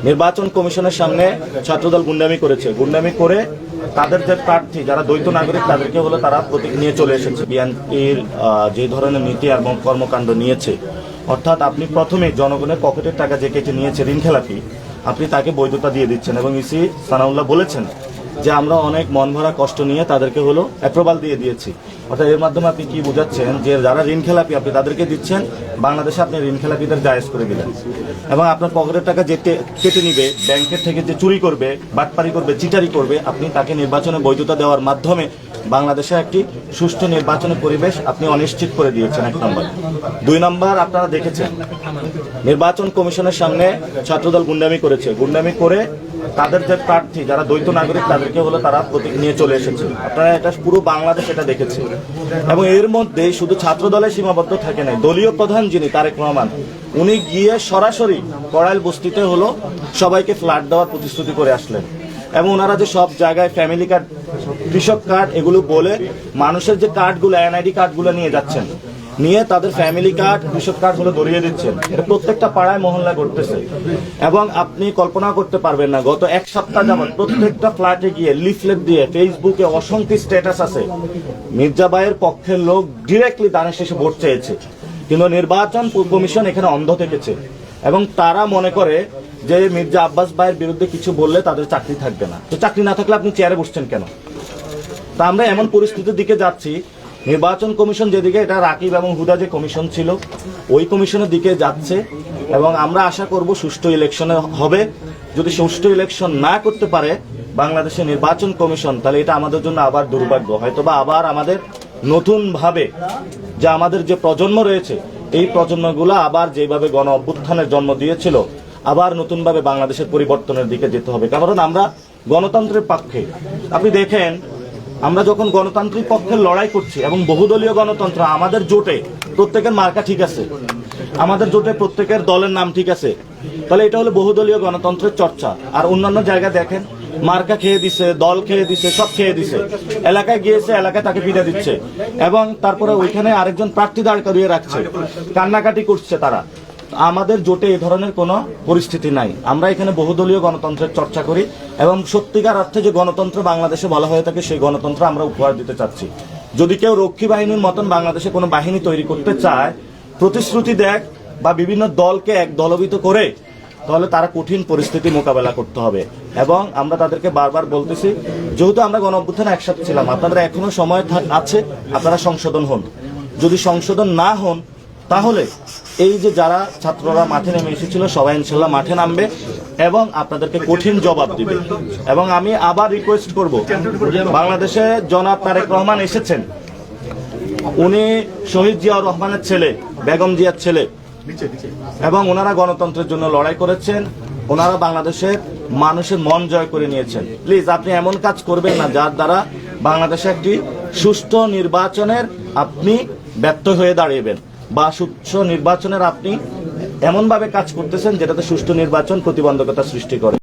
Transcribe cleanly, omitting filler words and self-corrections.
নির্বাচন কমিশনের সামনে ছাত্রদল গুন্ডামি করেছে, গুন্ডামি করে তাদের যে প্রার্থী যারা দ্বৈত নাগরিক তাদেরকে হলো তারা প্রতীক নিয়ে চলে এসেছে। বিএনপির যে ধরনের নীতি এবং কর্মকাণ্ড নিয়েছে, অর্থাৎ আপনি প্রথমে জনগণের পকেটের টাকা যে কেটে নিয়েছে ঋণ খেলাপি, আপনি তাকে বৈধতা দিয়ে দিচ্ছেন এবং ইসি সানাউল্লাহ বলেছেন যে আমরা অনেক মন ভরা কষ্ট নিয়ে তাদেরকে হলো অ্যাপ্রুভাল দিয়ে দিয়েছি। অর্থাৎ এর মাধ্যমে আপনি কি বোঝাচ্ছেন যে যারা ঋণ খেলাপি আপনি তাদেরকে দিচ্ছেন, বাংলাদেশে আপনি ঋণ খেলাপিদের জায়েজ করে দিলেন এবং আপনার পকেটের টাকা যে কেটে নিবে, ব্যাংকের থেকে যে চুরি করবে, বাটপারি করবে, চিটারি করবে, আপনি তাকে নির্বাচনে বৈধতা দেওয়ার মাধ্যমে বাংলাদেশে একটি সুষ্ঠু নির্বাচনের পরিবেশ আপনি অনিশ্চিত করে দিয়েছেন। 1 নম্বর। 2 নম্বর, আপনারা দেখেছেন নির্বাচন কমিশনের সামনে ছাত্রদল গুন্ডামি করেছে, গুন্ডামি করে তাদের যে প্রার্থী যারা দ্বৈত নাগরিক তাদেরকে হলো তারা প্রতীক নিয়ে চলে এসেছে। আপনারা এটা পুরো বাংলাদেশ এটা দেখেছে এবং এর মধ্যে শুধু ছাত্র দলে সীমাবদ্ধ থাকে নাই, দলীয় প্রধান যিনি তারেক রহমান, উনি গিয়ে সরাসরি কড়াইল বস্তিতে হলো সবাইকে ফ্ল্যাট দেওয়ার প্রতিশ্রুতি করে আসলেন এবং ওনারা যে সব জায়গায় ফ্যামিলি কার্ড, কৃষক কার্ড এগুলো বলে মানুষের যে কার্ডগুলো, এনআইডি কার্ডগুলো নিয়ে যাচ্ছেন, নিয়ে তাদের ফ্যামিলি কার্ড, কৃষক কার্ড হলো ধরিয়ে দিচ্ছেন। এটা প্রত্যেকটা পাড়ায় মহল্লা করতেছে এবং আপনি কল্পনা করতে পারবেন না, গত 1 সপ্তাহ যাবত প্রত্যেকটা ফ্ল্যাটে গিয়ে লিফলেট দিয়ে ফেসবুকে অসংখ্য স্ট্যাটাস আছে, মির্জাবাইয়ের পক্ষের লোক ডিরেক্টলি দানের শেষে ভোট চেয়েছে, কিন্তু নির্বাচন কমিশন এখানে অন্ধ থেকেছে এবং তারা মনে করে যে মির্জা আব্বাস ভাইয়ের বিরুদ্ধে কিছু বললে তাদের চাকরি থাকবে না। তো চাকরি না থাকলে আপনি চেয়ারে বসছেন কেন? তা আমরা এমন পরিস্থিতির দিকে যাচ্ছি, নির্বাচন কমিশন যেদিকে, এটা রাকিব এবং হুদা যে কমিশন ছিল ওই কমিশনের দিকে যাচ্ছে এবং আমরা আশা করব সুষ্ঠু ইলেকশনে হবে। যদি সুষ্ঠু ইলেকশন না করতে পারে বাংলাদেশের নির্বাচন কমিশন, তাহলে এটা আমাদের জন্য আবার দুর্ভাগ্য। হয়তোবা আবার আমাদের নতুন ভাবে যে আমাদের যে প্রজন্ম রয়েছে, এই প্রজন্মগুলো আবার যেভাবে গণ অভ্যুত্থানের জন্ম দিয়েছিল, আবার নতুনভাবে বাংলাদেশের পরিবর্তনের দিকে যেতে হবে। কারণ আমরা গণতন্ত্রের পক্ষে। আপনি দেখেন, আমরা যখন গণতান্ত্রিক পক্ষের লড়াই করছি এবং বহুদলীয় গণতন্ত্র, আমাদের জোটে প্রত্যেকের মার্কা ঠিক আছে, আমাদের জোটে প্রত্যেকের দলের নাম ঠিক আছে, তাহলে এটা হলো বহুদলীয় গণতন্ত্রের চর্চা। আর অন্যান্য জায়গায় দেখেন, মার্কা খেয়ে দিছে, দল খেয়ে দিছে, সব খেয়ে দিছে, এলাকায় গিয়েছে, এলাকায় তাকে পিঠা দিচ্ছে এবং তারপরে ওইখানে আরেকজন প্রার্থী দাঁড় করিয়ে রাখছে, কান্নাকাটি করছে তারা। আমাদের জোটে এই ধরনের কোনো পরিস্থিতি নাই। আমরা এখানে বহুদলীয় গণতন্ত্রের চর্চা করি এবং সত্যিকার অর্থে যে গণতন্ত্র বাংলাদেশে বলা হয়ে থাকে সেই গণতন্ত্র আমরা উপহার দিতে চাচ্ছি। যদি কেউ রক্ষী বাহিনীর মতন বাংলাদেশে কোনো বাহিনী তৈরি করতে চায়, প্রতিশ্রুতি দেখ বা বিভিন্ন দলকে এক দলবিত করে, তাহলে তারা কঠিন পরিস্থিতি মোকাবেলা করতে হবে। এবং আমরা তাদেরকে বারবার বলতেছি, যেহেতু আমরা গণ অভ্যুত্থানে একসাথে ছিলাম, আপনাদের এখনো সময় আছে, আপনারা সংশোধন হন। যদি সংশোধন না হন তাহলে এই যে যারা ছাত্ররা মাঠে নেমে এসেছিল সবাই ইনশাল্লাহ মাঠে নামবে এবং আপনাদেরকে কঠিন জবাব দিবে। এবং আমি আবার রিকোয়েস্ট করব, বাংলাদেশে জনাব তারেক রহমান এসেছেন, উনি শহীদ জিয়াউর রহমানের ছেলে, বেগম জিয়ার ছেলে, এবং ওনারা গণতন্ত্রের জন্য লড়াই করেছেন, ওনারা বাংলাদেশের মানুষের মন জয় করে নিয়েছেন। প্লিজ আপনি এমন কাজ করবেন না যার দ্বারা বাংলাদেশে একটি সুষ্ঠু নির্বাচনের আপনি ব্যর্থ হয়ে দাঁড়াবেন, বা সুষ্ঠু নির্বাচনের আপনি এমনভাবে কাজ করতেছেন যেটাতে সুষ্ঠু নির্বাচন প্রতিবন্ধকতা সৃষ্টি করে।